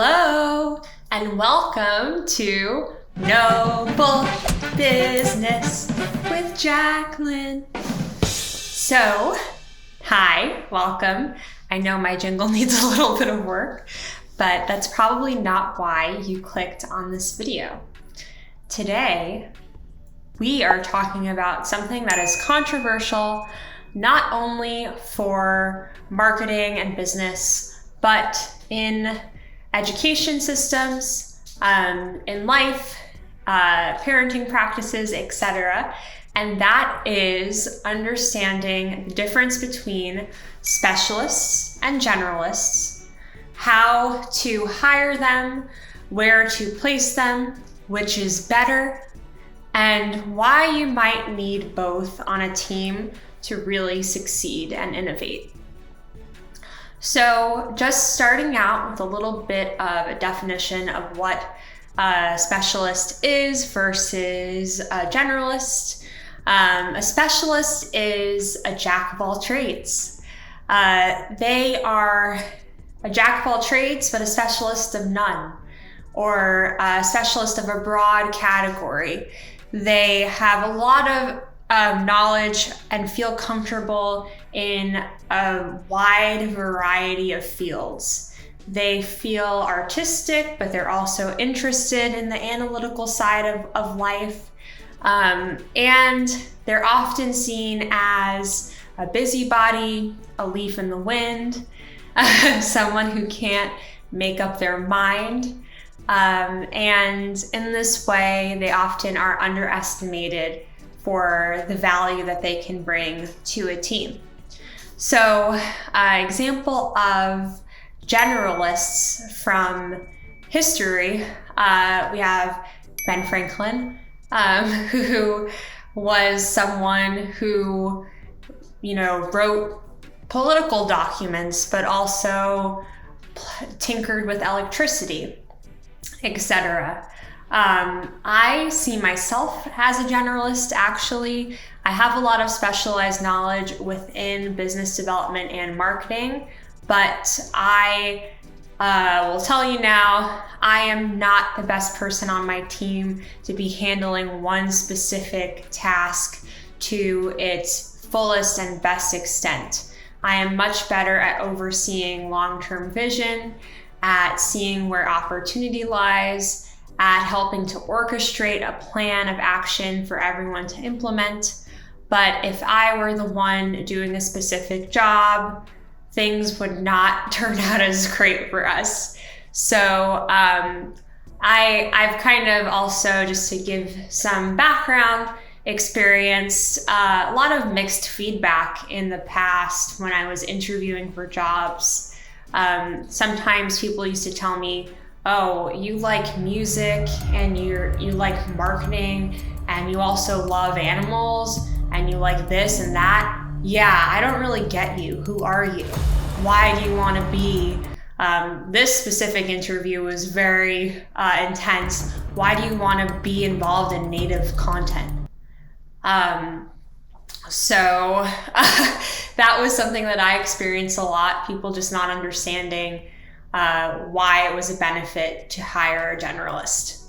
Hello, and welcome to Noble Business with Jacqueline. So, hi, welcome. I know my jingle needs a little bit of work, but that's probably not why you clicked on this video. Today, we are talking about something that is controversial, not only for marketing and business, but in education systems, in life, parenting practices, etc. And that is understanding the difference between specialists and generalists, how to hire them, where to place them, which is better, and why you might need both on a team to really succeed and innovate. So just starting out with a little bit of a definition of what a specialist is versus a generalist. A specialist is a jack of all trades. They are a jack of all trades, but a specialist of none, or a specialist of a broad category. They have a lot of knowledge and feel comfortable in a wide variety of fields. They feel artistic, but they're also interested in the analytical side of life. And they're often seen as a busybody, a leaf in the wind, someone who can't make up their mind. And in this way, they often are underestimated for the value that they can bring to a team. So, example of generalists from history, we have Ben Franklin, who was someone who, wrote political documents, but also tinkered with electricity, etc. I see myself as a generalist, actually. I have a lot of specialized knowledge within business development and marketing, but I will tell you now, I am not the best person on my team to be handling one specific task to its fullest and best extent. I am much better at overseeing long-term vision, at seeing where opportunity lies, at helping to orchestrate a plan of action for everyone to implement. But if I were the one doing a specific job, things would not turn out as great for us. So I've kind of also, just to give some background, experienced a lot of mixed feedback in the past when I was interviewing for jobs. Sometimes people used to tell me, oh, you like music and you like marketing and you also love animals and you like this and that. Yeah, I don't really get you. Who are you? Why do you want to be? This specific interview was very intense. Why do you want to be involved in native content? So that was something that I experienced a lot. People just not understanding why it was a benefit to hire a generalist.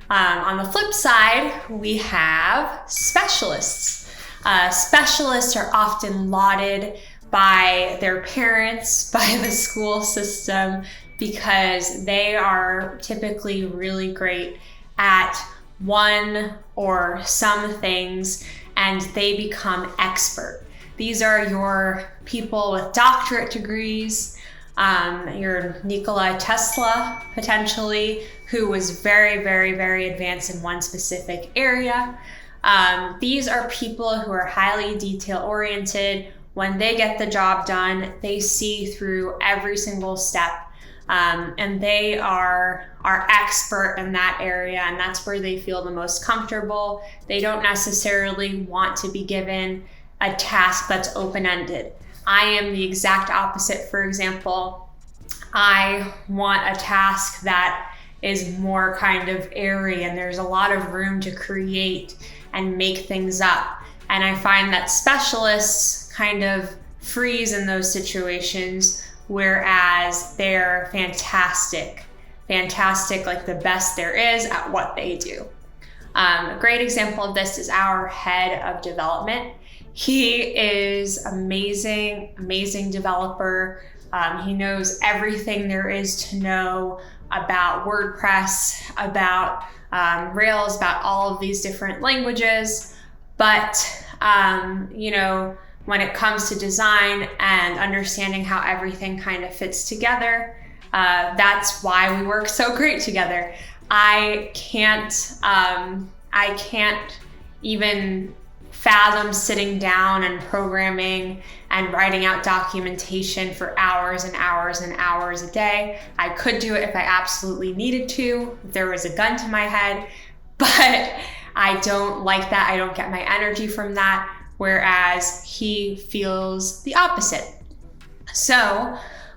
On the flip side, we have specialists. Specialists are often lauded by their parents, by the school system, because they are typically really great at one or some things, and they become expert. These are your people with doctorate degrees, your Nikola Tesla, potentially, who was very, very, very advanced in one specific area. These are people who are highly detail-oriented. When they get the job done, they see through every single step, and they are expert in that area, and that's where they feel the most comfortable. They don't necessarily want to be given a task that's open-ended. I am the exact opposite. For example, I want a task that is more kind of airy and there's a lot of room to create and make things up. And I find that specialists kind of freeze in those situations, whereas they're fantastic fantastic, like the best there is at what they do. A great example of this is our head of development. He is amazing developer. He knows everything there is to know about WordPress, about Rails, about all of these different languages. But, when it comes to design and understanding how everything kind of fits together, that's why we work so great together. I can't even fathom sitting down and programming and writing out documentation for hours and hours and hours a day. I could do it if I absolutely needed to, if there was a gun to my head, but I don't like that. I don't get my energy from that, whereas he feels the opposite. So,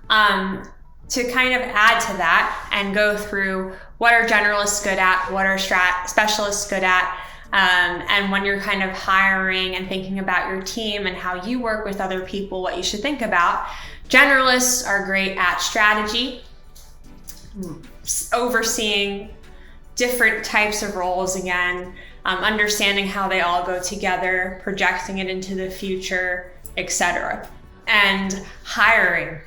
to kind of add to that and go through what are generalists good at, what are specialists good at, and when you're kind of hiring and thinking about your team and how you work with other people, what you should think about. Generalists are great at strategy, overseeing different types of roles again, understanding how they all go together, projecting it into the future, etc. And hiring.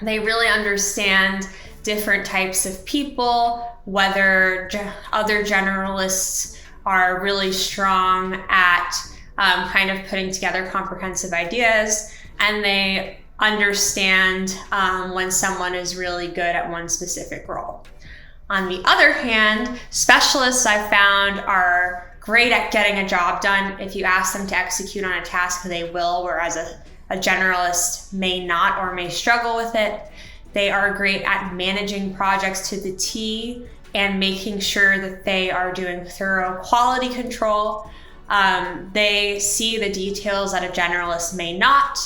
They really understand different types of people, whether other generalists are really strong at kind of putting together comprehensive ideas, and they understand when someone is really good at one specific role. On the other hand, specialists I've found are great at getting a job done. If you ask them to execute on a task, they will, whereas a generalist may not or may struggle with it. They are great at managing projects to the T and making sure that they are doing thorough quality control. They see the details that a generalist may not.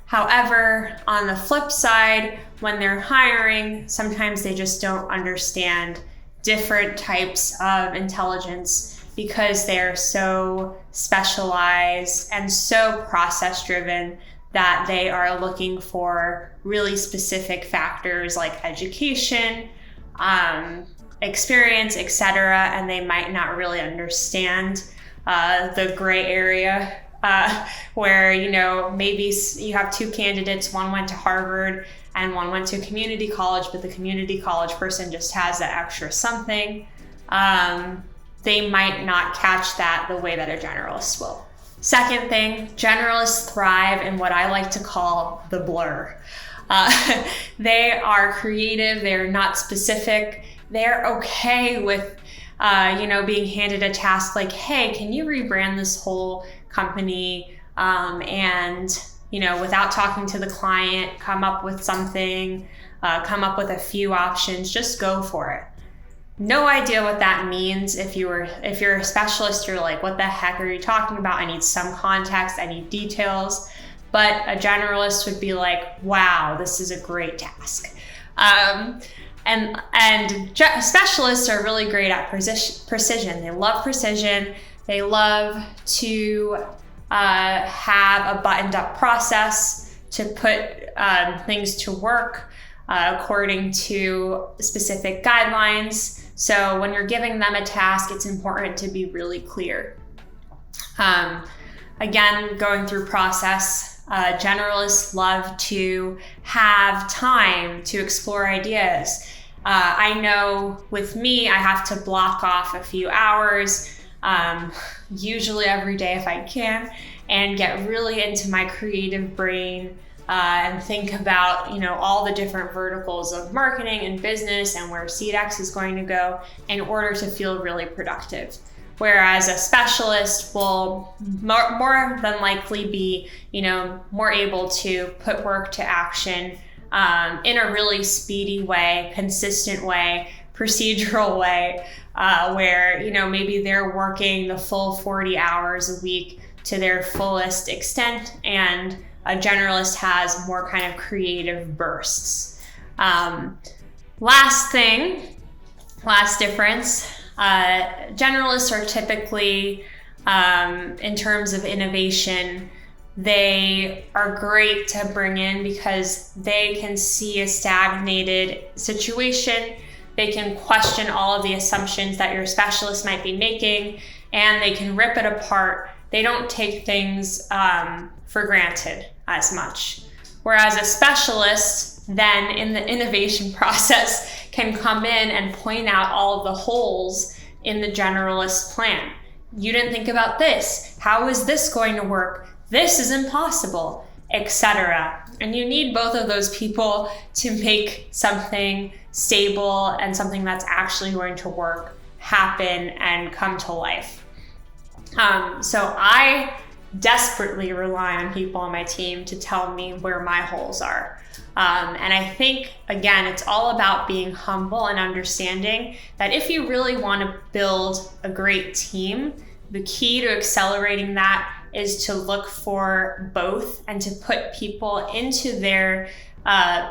However, on the flip side, when they're hiring, sometimes they just don't understand different types of intelligence because they're so specialized and so process-driven that they are looking for really specific factors like education, experience, etc., and they might not really understand the gray area where, maybe you have two candidates, one went to Harvard and one went to a community college, but the community college person just has that extra something. They might not catch that the way that a generalist will. Second thing, generalists thrive in what I like to call the blur. They are creative, they're not specific, they're okay with being handed a task like, hey, can you rebrand this whole company and without talking to the client, come up with something, come up with a few options, just go for it. No idea what that means. If you're a specialist, you're like, what the heck are you talking about? I need some context, I need details. But a generalist would be like, wow, this is a great task. And specialists are really great at precision. They love precision. They love to have a buttoned up process to put things to work according to specific guidelines. So when you're giving them a task, it's important to be really clear. Again, going through process, generalists love to have time to explore ideas. I know with me, I have to block off a few hours, usually every day if I can, and get really into my creative brain and think about, all the different verticals of marketing and business and where SeedX is going to go in order to feel really productive. Whereas a specialist will more than likely be, more able to put work to action in a really speedy way, consistent way, procedural way, where, maybe they're working the full 40 hours a week to their fullest extent, and a generalist has more kind of creative bursts. Last difference, generalists are typically, in terms of innovation, they are great to bring in because they can see a stagnated situation. They can question all of the assumptions that your specialist might be making, and they can rip it apart. They don't take things for granted as much. Whereas a specialist then in the innovation process can come in and point out all of the holes in the generalist plan. You didn't think about this. How is this going to work? This is impossible, etc. And you need both of those people to make something stable and something that's actually going to work happen and come to life. So I desperately rely on people on my team to tell me where my holes are. And I think, again, it's all about being humble and understanding that if you really want to build a great team, the key to accelerating that is to look for both and to put people into their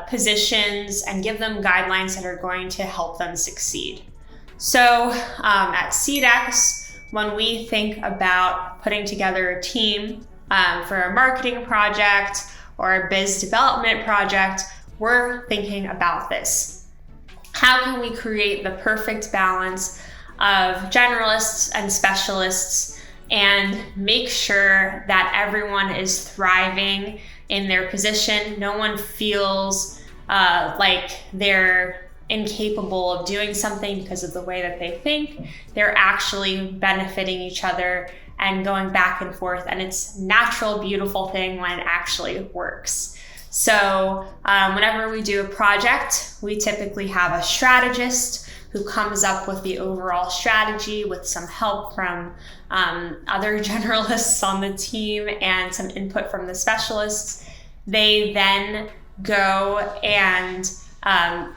positions and give them guidelines that are going to help them succeed. So at SeedX, when we think about putting together a team for a marketing project or a biz development project, we're thinking about this. How can we create the perfect balance of generalists and specialists and make sure that everyone is thriving in their position? No one feels like they're incapable of doing something because of the way that they think. They're actually benefiting each other and going back and forth, and it's a natural, beautiful thing when it actually works. So whenever we do a project, we typically have a strategist who comes up with the overall strategy with some help from other generalists on the team and some input from the specialists. They then go and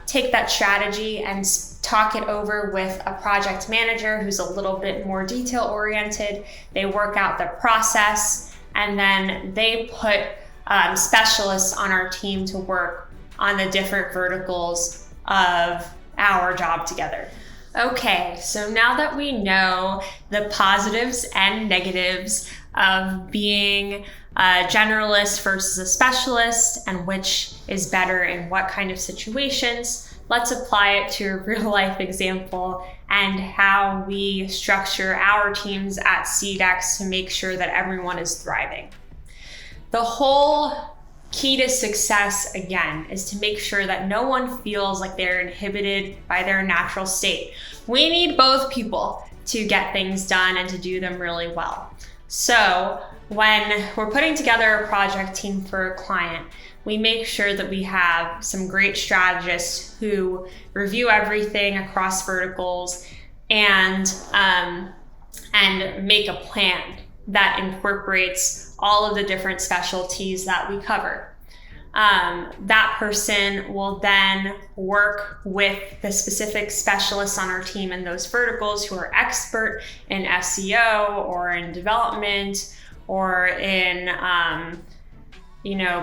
take that strategy and talk it over with a project manager who's a little bit more detail oriented. They work out the process, and then they put specialists on our team to work on the different verticals of our job together. Okay, so now that we know the positives and negatives of being a generalist versus a specialist and which is better in what kind of situations, let's apply it to a real life example and how we structure our teams at SeedX to make sure that everyone is thriving. The whole key to success, again, is to make sure that no one feels like they're inhibited by their natural state. We need both people to get things done and to do them really well. So when we're putting together a project team for a client, we make sure that we have some great strategists who review everything across verticals and make a plan that incorporates all of the different specialties that we cover. That person will then work with the specific specialists on our team in those verticals who are expert in SEO or in development or in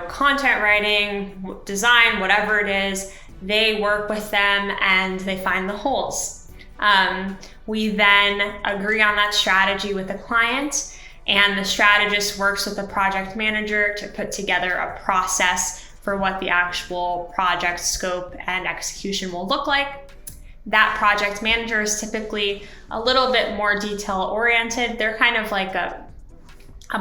content writing, design, whatever it is. They work with them and they find the holes. We then agree on that strategy with the client, and the strategist works with the project manager to put together a process for what the actual project scope and execution will look like. That project manager is typically a little bit more detail oriented. They're kind of like a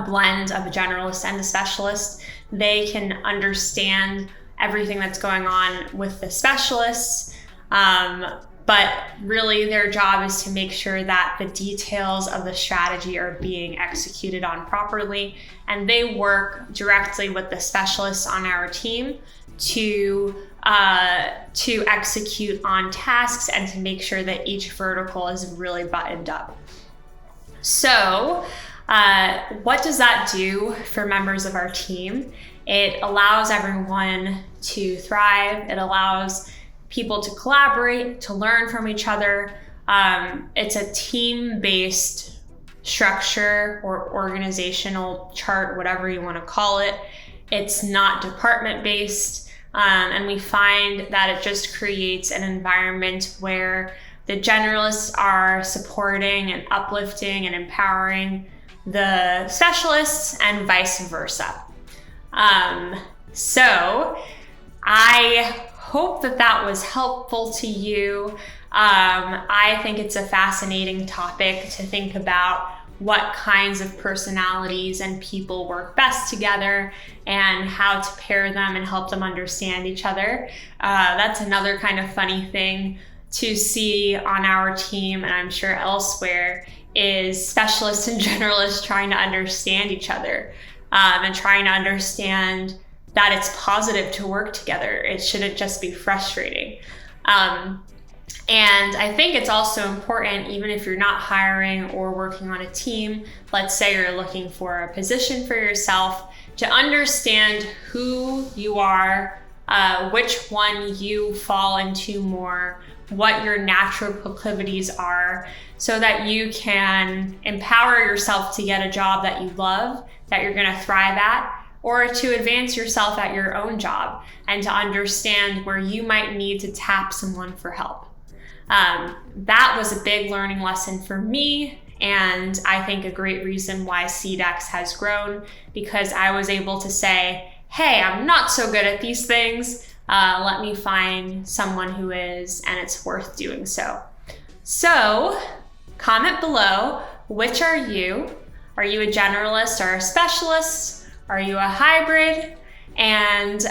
blend of a generalist and a specialist. They can understand everything that's going on with the specialists, but really their job is to make sure that the details of the strategy are being executed on properly, and they work directly with the specialists on our team to execute on tasks and to make sure that each vertical is really buttoned up. So what does that do for members of our team? It allows everyone to thrive. It allows people to collaborate, to learn from each other. It's a team-based structure or organizational chart, whatever you want to call it. It's not department-based, and we find that it just creates an environment where the generalists are supporting and uplifting and empowering the specialists and vice versa. So I hope that that was helpful to you. I think it's a fascinating topic to think about what kinds of personalities and people work best together and how to pair them and help them understand each other. That's another kind of funny thing to see on our team, and I'm sure elsewhere, is specialists and generalists trying to understand each other, and trying to understand that it's positive to work together. It shouldn't just be frustrating. And I think it's also important, even if you're not hiring or working on a team, let's say you're looking for a position for yourself, to understand who you are, which one you fall into more, what your natural proclivities are, so that you can empower yourself to get a job that you love, that you're going to thrive at, or to advance yourself at your own job, and to understand where you might need to tap someone for help. That was a big learning lesson for me, and I think a great reason why SeedX has grown, because I was able to say, hey, I'm not so good at these things. Let me find someone who is, and it's worth doing so. So comment below, which are you? Are you a generalist or a specialist? Are you a hybrid? And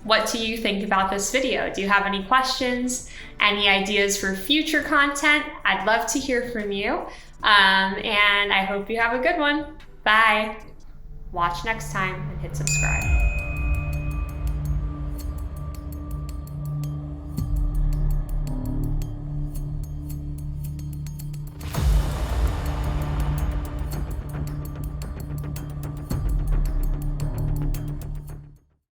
what do you think about this video? Do you have any questions? Any ideas for future content? I'd love to hear from you. And I hope you have a good one. Bye. Watch next time and hit subscribe.